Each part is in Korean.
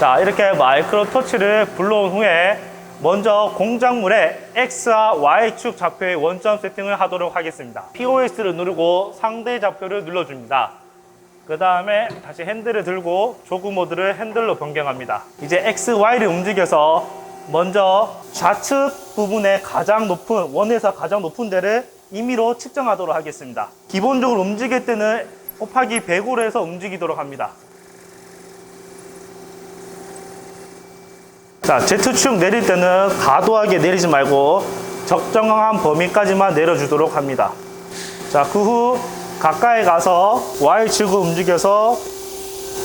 자, 이렇게 마이크로 터치를 불러온 후에 먼저 공작물의 X와 Y축 좌표의 원점 세팅을 하도록 하겠습니다. POS를 누르고 상대 좌표를 눌러줍니다. 그 다음에 다시 핸들을 들고 조그 모드를 핸들로 변경합니다. 이제 X, Y를 움직여서 먼저 좌측 부분의 가장 높은, 원에서 가장 높은 데를 임의로 측정하도록 하겠습니다. 기본적으로 움직일 때는 곱하기 100으로 해서 움직이도록 합니다. 자, Z축 내릴 때는 과도하게 내리지 말고 적정한 범위까지만 내려주도록 합니다. 자, 그 후 가까이 가서 Y축을 움직여서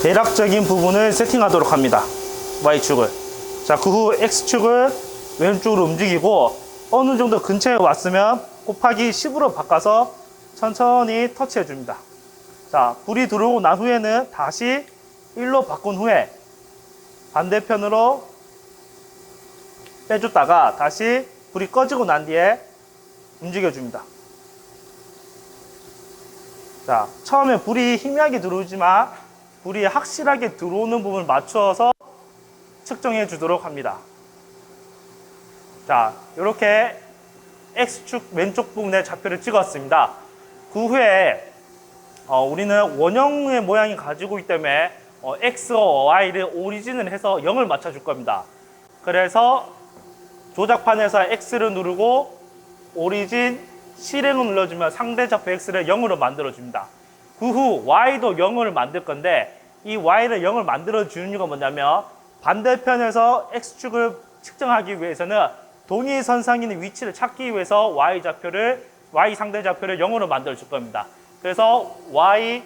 대략적인 부분을 세팅하도록 합니다. Y축을. 자, 그 후 X축을 왼쪽으로 움직이고 어느 정도 근처에 왔으면 곱하기 10으로 바꿔서 천천히 터치해 줍니다. 자, 불이 들어오고 난 후에는 다시 1로 바꾼 후에 반대편으로 빼줬다가 다시 불이 꺼지고 난 뒤에 움직여줍니다. 자, 처음에 불이 희미하게 들어오지만 불이 확실하게 들어오는 부분을 맞춰서 측정해 주도록 합니다. 자, 이렇게 X축 왼쪽 부분에 좌표를 찍었습니다. 그 후에 우리는 원형의 모양이 가지고 있기 때문에 X와 Y를 오리진을 해서 0을 맞춰줄 겁니다. 그래서 조작판에서 X를 누르고 오리진 실행을 눌러주면 상대 좌표 X를 0으로 만들어줍니다. 그 후 Y도 0을 만들 건데 이 Y를 0을 만들어주는 이유가 뭐냐면 반대편에서 X축을 측정하기 위해서는 동일선상에 있는 위치를 찾기 위해서 Y 상대 좌표를 0으로 만들어줄 겁니다. 그래서 Y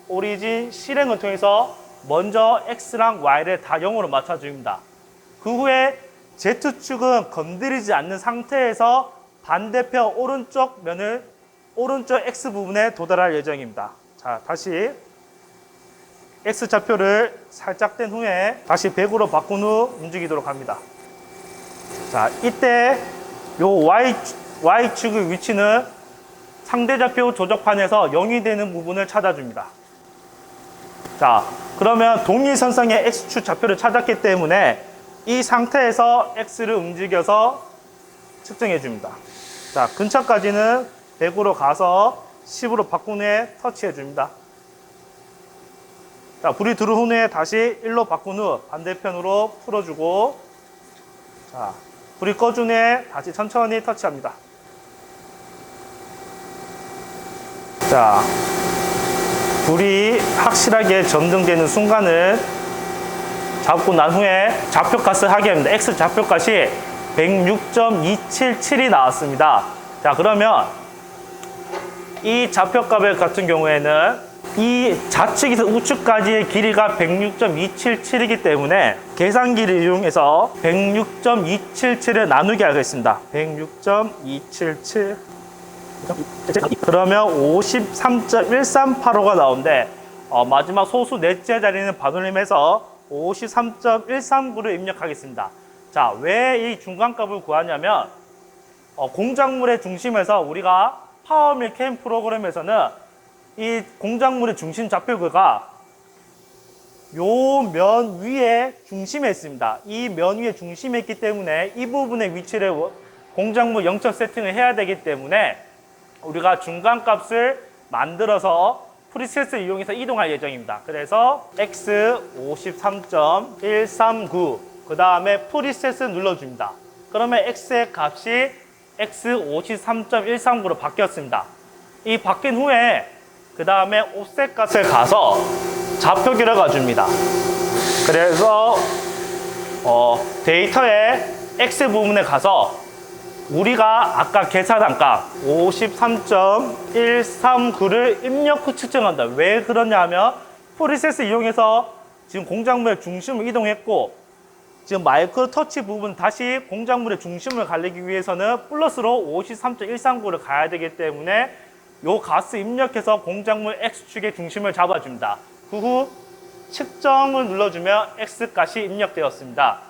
오리진 실행을 통해서 먼저 X랑 Y를 다 0으로 맞춰줍니다. 그 후에 Z축은 건드리지 않는 상태에서 반대편 오른쪽 X 부분에 도달할 예정입니다. 자, 다시 X 좌표를 살짝 뗀 후에 다시 100으로 바꾼 후 움직이도록 합니다. 자, 이때 요 Y축의 위치는 상대 좌표 조작판에서 0이 되는 부분을 찾아줍니다. 자, 그러면 동일선상의 X축 좌표를 찾았기 때문에 이 상태에서 X를 움직여서 측정해 줍니다. 자, 근처까지는 100으로 가서 10으로 바꾼 후에 터치해 줍니다. 자, 불이 들어온 후에 다시 1로 바꾼 후 반대편으로 풀어주고, 자, 불이 꺼준 후에 다시 천천히 터치합니다. 자, 불이 확실하게 전등되는 순간을 잡고 난 후에 좌표값을 하게 합니다. X 좌표값이 106.277이 나왔습니다. 자, 그러면 이 좌표값 같은 경우에는 이 좌측에서 우측까지의 길이가 106.277이기 때문에 계산기를 이용해서 106.277을 나누게 하겠습니다. 106.277 그러면 53.1385가 나오는데 마지막 소수 넷째 자리는 반올림해서 53.139를 입력하겠습니다. 자, 왜 이 중간값을 구하냐면 공작물의 중심에서 우리가 파워밀 캠 프로그램에서는 이 공작물의 중심 좌표가 요 면 위에 중심에 있습니다. 이 면 위에 중심에 있기 때문에 이 부분의 위치를 공작물 영적 세팅을 해야 되기 때문에 우리가 중간값을 만들어서 프리셋을 이용해서 이동할 예정입니다. 그래서 X 53.139 그 다음에 프리셋을 눌러줍니다. 그러면 X의 값이 X 53.139로 바뀌었습니다. 이 바뀐 후에 그 다음에 옵셋 값을 가서 좌표기를 가줍니다. 그래서 데이터의 X 부분에 가서 우리가 아까 계산한 값 53.139를 입력 후 측정한다. 왜 그러냐 하면 프리셋을 이용해서 지금 공작물의 중심을 이동했고 지금 마이크로 터치 부분 다시 공작물의 중심을 가리기 위해서는 플러스로 53.139를 가야 되기 때문에 요 값을 입력해서 공작물 X축의 중심을 잡아줍니다. 그 후 측정을 눌러주면 X값이 입력되었습니다.